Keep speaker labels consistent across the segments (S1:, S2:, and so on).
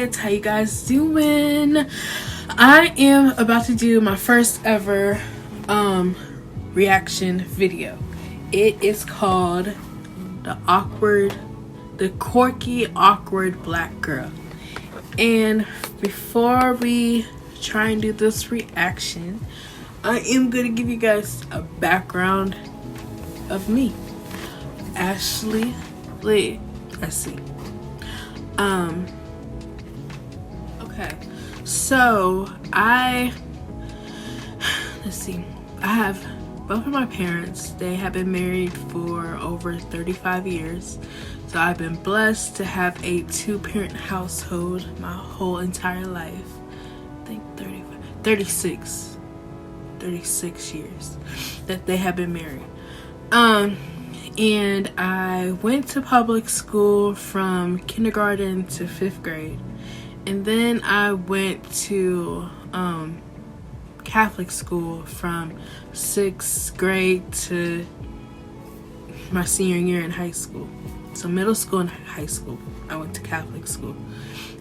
S1: kids, how you guys doing? I am about to do my first ever reaction video. It is called the Quirky Awkward Black Girl. And before we try and do this reaction, I am going to give you guys a background of me, AshleyEssie. Okay, so I have both of my parents. They have been married for over 35 years. So I've been blessed to have a two-parent household my whole entire life. I think 36 years that they have been married. And I went to public school from kindergarten to 5th grade. And then I went to Catholic school from 6th grade to my senior year in high school. So middle school and high school, I went to Catholic school.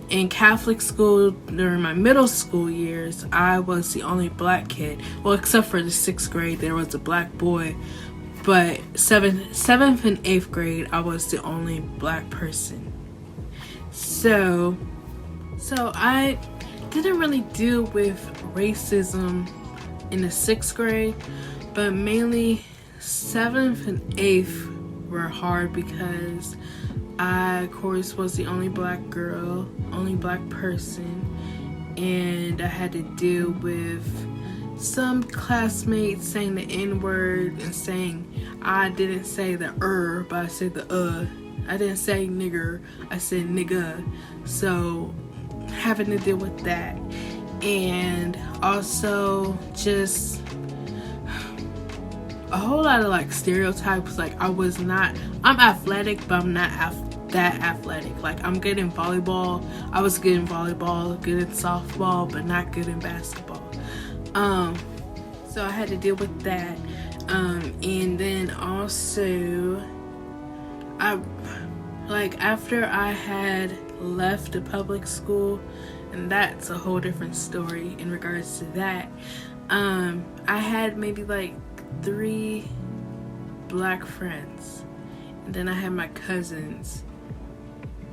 S1: In Catholic school, during my middle school years, I was the only black kid. Well, except for the 6th grade, there was a black boy. But 7th and 8th grade, I was the only black person. So I didn't really deal with racism in the 6th grade, but mainly 7th and 8th were hard because I, of course, was the only black girl, only black person, and I had to deal with some classmates saying the N-word and saying I didn't say the but I said the I didn't say nigger, I said nigga. So having to deal with that, and also just a whole lot of like stereotypes. Like I'm athletic, but I'm not that athletic. Like I'm good in volleyball. I was good in volleyball, good in softball, but not good in basketball. So I had to deal with that. And then also after I had left the public school, and that's a whole different story in regards to that. I had maybe like 3 black friends, and then I had my cousins.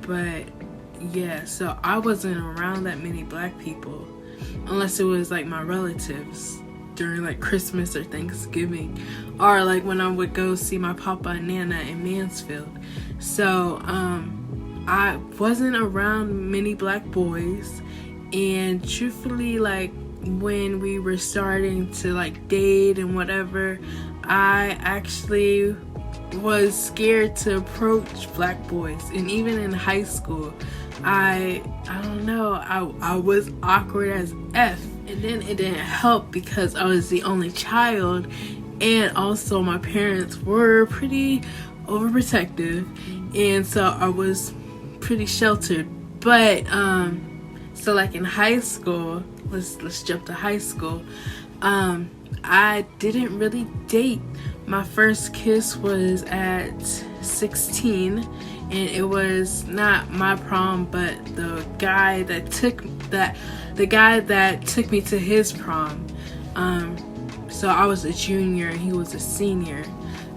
S1: But yeah, so I wasn't around that many black people unless it was like my relatives during like Christmas or Thanksgiving, or like when I would go see my papa and nana in Mansfield. So I wasn't around many black boys, and truthfully, like when we were starting to like date and whatever, I actually was scared to approach black boys. And even in high school, I don't know, I was awkward as F. And then it didn't help because I was the only child, and also my parents were pretty overprotective, and so I was pretty sheltered. But so like in high school, let's jump to high school. I didn't really date. My first kiss was at 16, and it was not my prom, but the guy that took me to his prom. So I was a junior and he was a senior.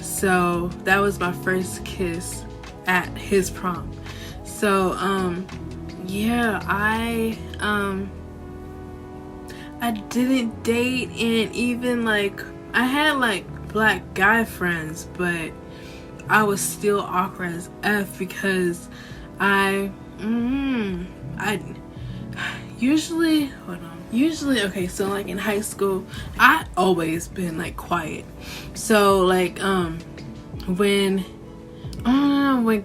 S1: So that was my first kiss at his prom. So yeah, I didn't date, and even like I had like black guy friends, but I was still awkward as F because usually, okay, so like in high school, I always been like quiet. So like when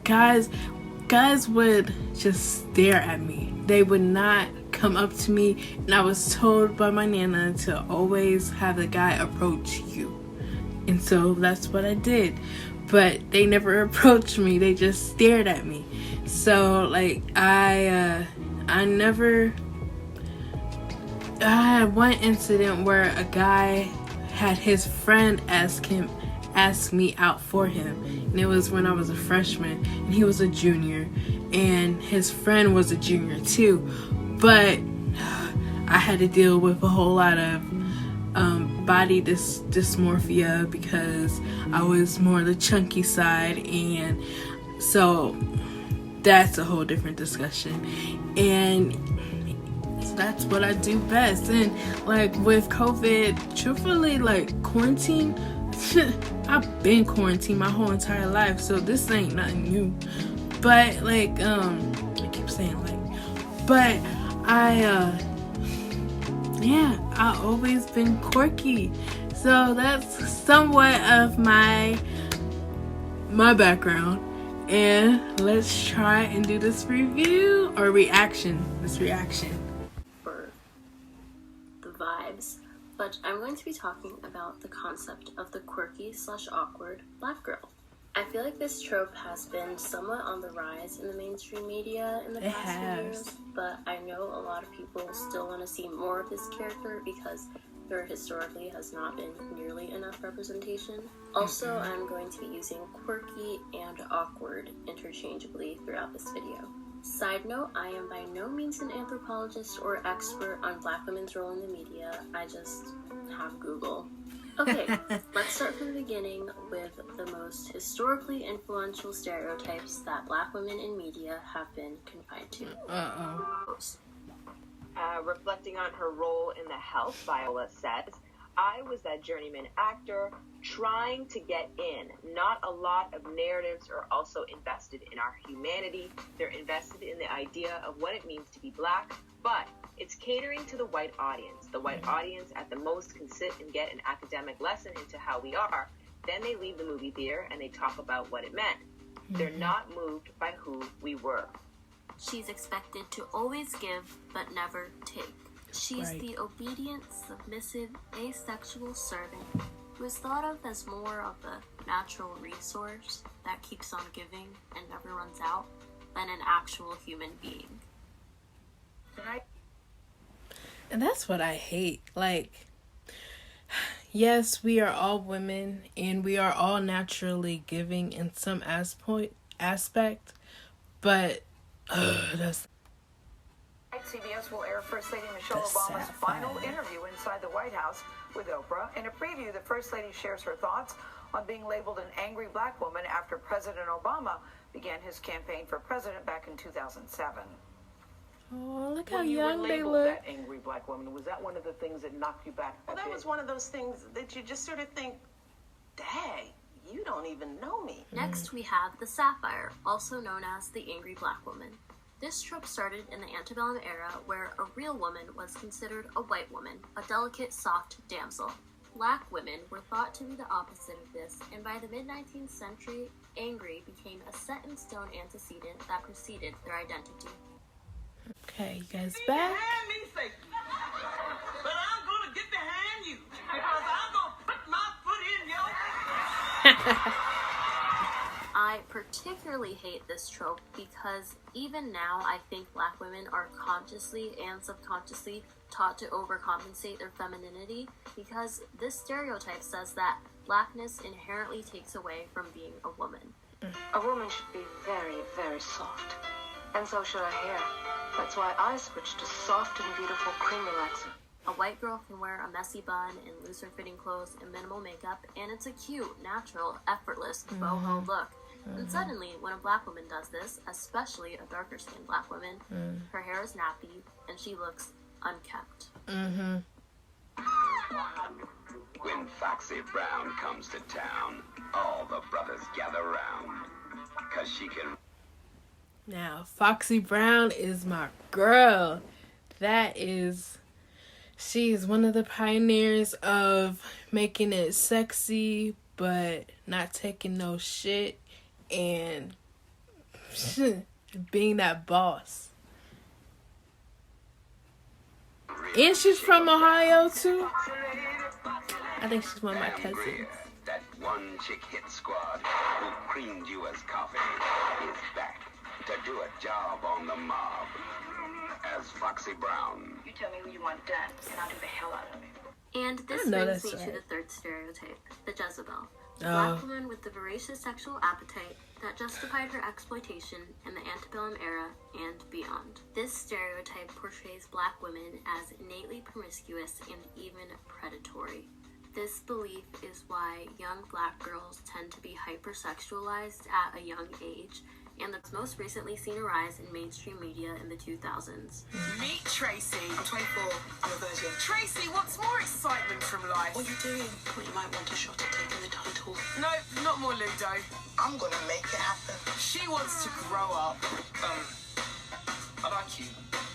S1: guys would just stare at me, they would not come up to me, and I was told by my nana to always have the guy approach you, and so that's what I did. But they never approached me, they just stared at me. So like I had one incident where a guy had his friend ask asked me out for him. And it was when I was a freshman and he was a junior, and his friend was a junior too. But I had to deal with a whole lot of body dysmorphia because I was more the chunky side, and so that's a whole different discussion. And so that's what I do best. And like with COVID, truthfully, like quarantine, I've been quarantined my whole entire life, so this ain't nothing new. But like I keep saying like, but I always been quirky. So that's somewhat of my background. And let's try and do this review or reaction. This reaction.
S2: For the vibes. But I'm going to be talking about the concept of the quirky/awkward black girl. I feel like this trope has been somewhat on the rise in the mainstream media in the past few years, but I know a lot of people still want to see more of this character because there historically has not been nearly enough representation. Also, I'm going to be using quirky and awkward interchangeably throughout this video. Side note, I am by no means an anthropologist or expert on black women's role in the media. I just have Google. Okay, let's start from the beginning with the most historically influential stereotypes that black women in media have been confined to.
S3: Reflecting on her role in the health, Viola says, I was that journeyman actor trying to get in. Not a lot of narratives are also invested in our humanity. They're invested in the idea of what it means to be black, but it's catering to the white audience. The white audience at the most can sit and get an academic lesson into how we are. Then they leave the movie theater and they talk about what it meant. They're not moved by who we were.
S2: She's expected to always give, but never take. She's the obedient, submissive, asexual servant who is thought of as more of a natural resource that keeps on giving and never runs out than an actual human being.
S1: And that's what I hate. Like, yes, we are all women and we are all naturally giving in some aspect, but that's...
S4: CBS will air First Lady Michelle Obama's final interview inside the White House with Oprah. In a preview, the First Lady shares her thoughts on being labeled an angry black woman after President Obama began his campaign for president back in 2007.
S1: Oh, look how young they look.
S5: That angry black woman, was that one of the things that knocked you back?
S6: Well, that was one of those things that you just sort of think, dang, you don't even know me.
S2: Next, we have the sapphire, also known as the angry black woman. This trope started in the antebellum era where a real woman was considered a white woman, a delicate, soft damsel. Black women were thought to be the opposite of this, and by the mid-19th century, angry became a set-in-stone antecedent that preceded their identity.
S1: Okay, you guys back?
S6: Hand me, Satan. But I'm gonna get to hand you because I'm gonna put my foot in your...
S2: I particularly hate this trope because even now I think black women are consciously and subconsciously taught to overcompensate their femininity because this stereotype says that blackness inherently takes away from being a woman.
S7: A woman should be very, very soft. And so should her hair. That's why I switched to soft and beautiful cream relaxer.
S2: A white girl can wear a messy bun and looser fitting clothes and minimal makeup, and it's a cute, natural, effortless, boho look. And suddenly, when a black woman does this, especially a darker skinned black woman, her hair is nappy and she looks unkept.
S8: When Foxy Brown comes to town, all the brothers gather round, 'cause she can...
S1: Now, Foxy Brown is my girl. She's one of the pioneers of making it sexy, but not taking no shit, and being that boss. And she's from Ohio, too. I think she's one of my cousins.
S8: That one chick hit squad who creamed you as coffee is back to do a job on the mob as Foxy Brown.
S7: You tell me who you want done, and I'll do the hell out of it.
S2: And this brings me to the third stereotype, the Jezebel. Black woman with the voracious sexual appetite that justified her exploitation in the antebellum era and beyond. This stereotype portrays Black women as innately promiscuous and even predatory. This belief is why young Black girls tend to be hypersexualized at a young age, and that's most recently seen a rise in mainstream media in the 2000s.
S6: Meet Tracy. I'm 24. I'm a virgin. Tracy, what's more excitement from life? What are you doing?
S7: Well, you might want a shot at taking the title.
S6: No, not more Ludo.
S9: I'm gonna make it happen.
S6: She wants to grow up.
S9: I like you.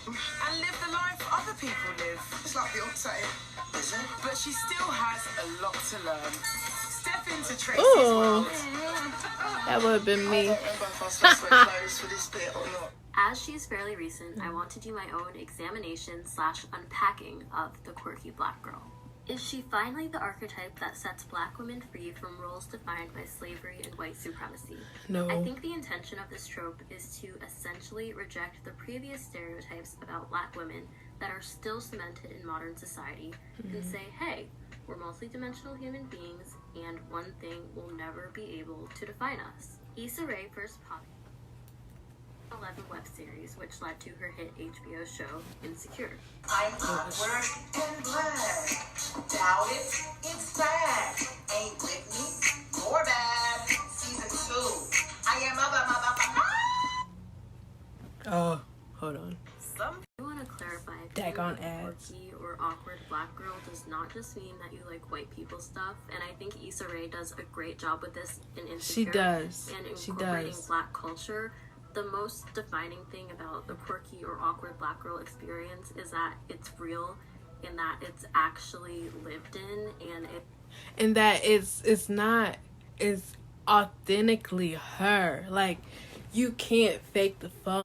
S6: And live the life other people live.
S9: It's like Beyonce. Is it?
S6: But she still has a lot to learn. Step into Tracy's world.
S1: That would have been me.
S9: I don't remember if I supposed to wear clothes for this bit or not.
S2: As she's fairly recent, I want to do my own examination/unpacking of the quirky Black girl. Is she finally the archetype that sets Black women free from roles defined by slavery and white supremacy?
S1: No.
S2: I think the intention of this trope is to essentially reject the previous stereotypes about Black women that are still cemented in modern society and say, hey, we're multidimensional human beings, and one thing will never be able to define us. Issarae first popped 11 web series, which led to her hit HBO show, Insecure.
S9: I'm awkward and black. Doubt it, it's bad. Ain't with me, more bad. Season 2. I am a motherfucker.
S1: Oh, hold on.
S2: I want to clarify,
S1: Daggone
S2: being a
S1: ads.
S2: quirky or awkward Black girl does not just mean that you like white people stuff, and I think Issarae does a great job with this in Insecure.
S1: She does.
S2: And
S1: She
S2: incorporating
S1: does.
S2: Black culture. The most defining thing about the quirky or awkward Black girl experience is that it's real, and that it's actually lived in,
S1: And that it's not, it's authentically her. Like, you can't fake the fun.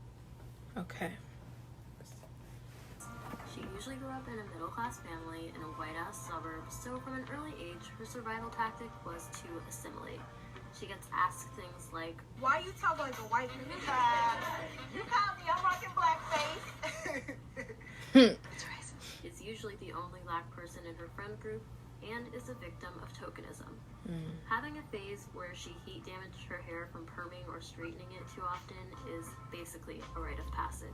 S1: Okay.
S2: She usually grew up in a middle-class family in a white-ass suburb, so from an early age, her survival tactic was to assimilate. She gets asked things like,
S6: Why you talk like a white man? You call me, I'm rocking blackface.
S2: is usually the only Black person in her friend group, and is a victim of tokenism. Having a phase where she heat damaged her hair from perming or straightening it too often is basically a rite of passage.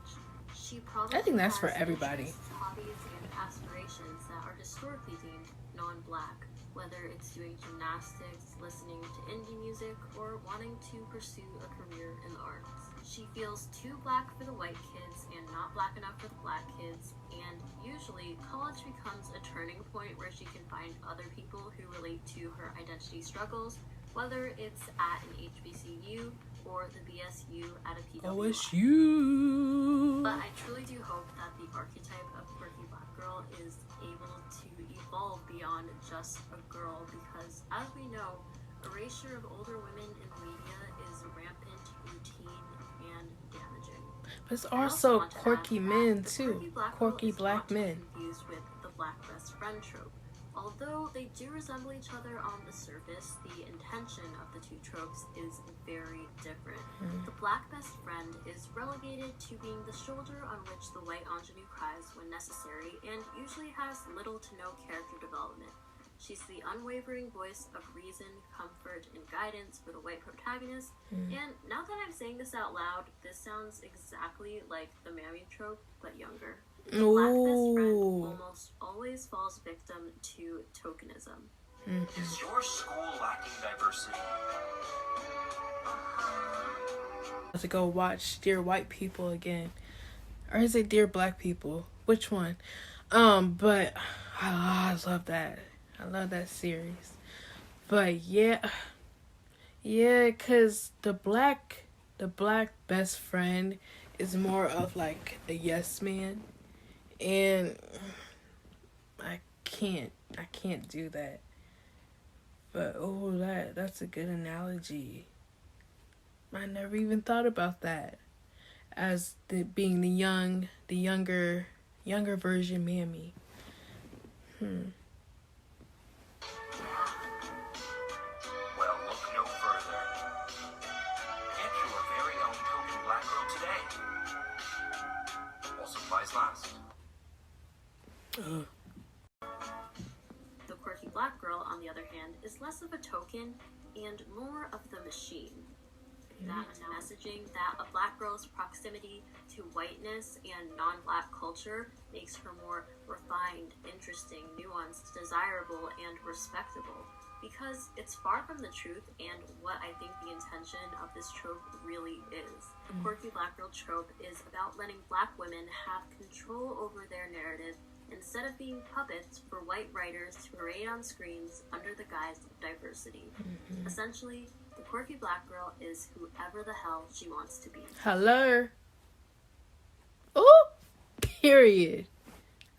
S2: She probably
S1: I think that's for
S2: has
S1: everybody.
S2: interests, hobbies, and aspirations that are historically deemed non-Black, whether it's doing gymnastics, listening to indie music, or wanting to pursue a career in the arts. She feels too Black for the white kids and not Black enough for the Black kids, and usually college becomes a turning point where she can find other people who relate to her identity struggles, whether it's at an HBCU or the BSU at a PWI.
S1: OSU.
S2: But I truly do hope that the archetype of quirky Black girl is able to evolve beyond just a girl, because as we know, erasure of older women in the media is rampant, routine, and damaging.
S1: But it's
S2: I
S1: also
S2: want to
S1: quirky
S2: add
S1: men
S2: that the
S1: too. Quirky
S2: girl is
S1: Black
S2: not to be
S1: men.
S2: confused with the Black best friend trope. Although they do resemble each other on the surface, the intention of the two tropes is very different. The Black best friend is relegated to being the shoulder on which the white ingenue cries when necessary, and usually has little to no character development. She's the unwavering voice of reason, comfort, and guidance for the white protagonist. And now that I'm saying this out loud, this sounds exactly like the mammy trope, but younger. The Black best friend
S1: Ooh.
S2: almost always falls victim to tokenism.
S10: Is your school lacking diversity?
S1: I have to go watch Dear White People again. Or is it Dear Black People? Which one? But I love that. I love that series. But yeah, cause the black best friend is more of like a yes man, and I can't do that. But that's a good analogy. I never even thought about that as being the younger version mammy.
S10: Well, look no further. Get your very own token Black girl today. All supplies last.
S2: The quirky black girl, on the other hand, is less of a token and more of the machine. That messaging that a black girl's proximity to whiteness and non-black culture makes her more refined, interesting, nuanced, desirable, and respectable, because it's far from the truth and what I think the intention of this trope really is. The quirky black girl trope is about letting black women have control over their narrative instead of being puppets for white writers to parade on screens under the guise of diversity. Essentially, the quirky black girl is whoever the hell she wants to be.
S1: Hello. Oh, period.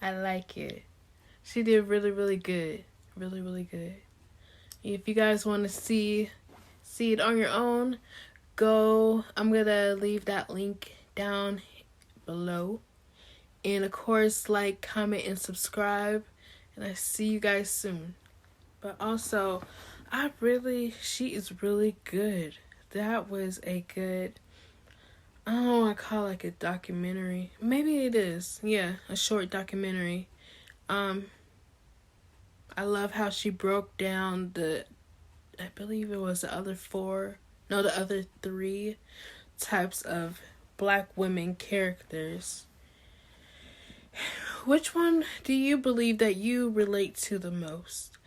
S1: I like it. She did really, really good. Really, really good. If you guys want to see it on your own, go. I'm going to leave that link down below. And of course, like, comment, and subscribe. And I see you guys soon. But also, she is really good. That was a good, I don't want to call it like a documentary. Maybe it is. Yeah, a short documentary. I love how she broke down I believe it was the other 3 types of black women characters. Which one do you believe that you relate to the most?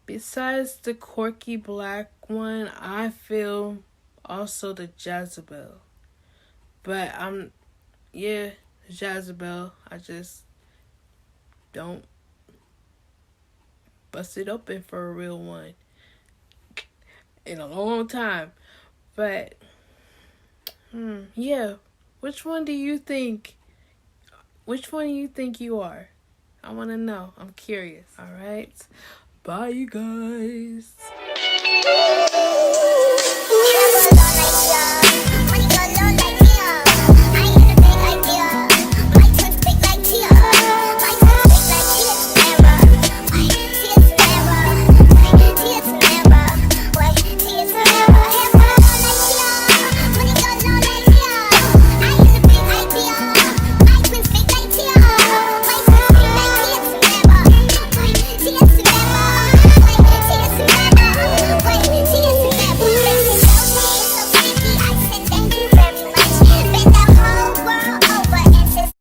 S1: Besides the quirky black one, I feel also the Jezebel. But Jezebel, I just don't bust it open for a real one in a long time. But which one do you think you are? I want to know. I'm curious. All right. Bye, you guys.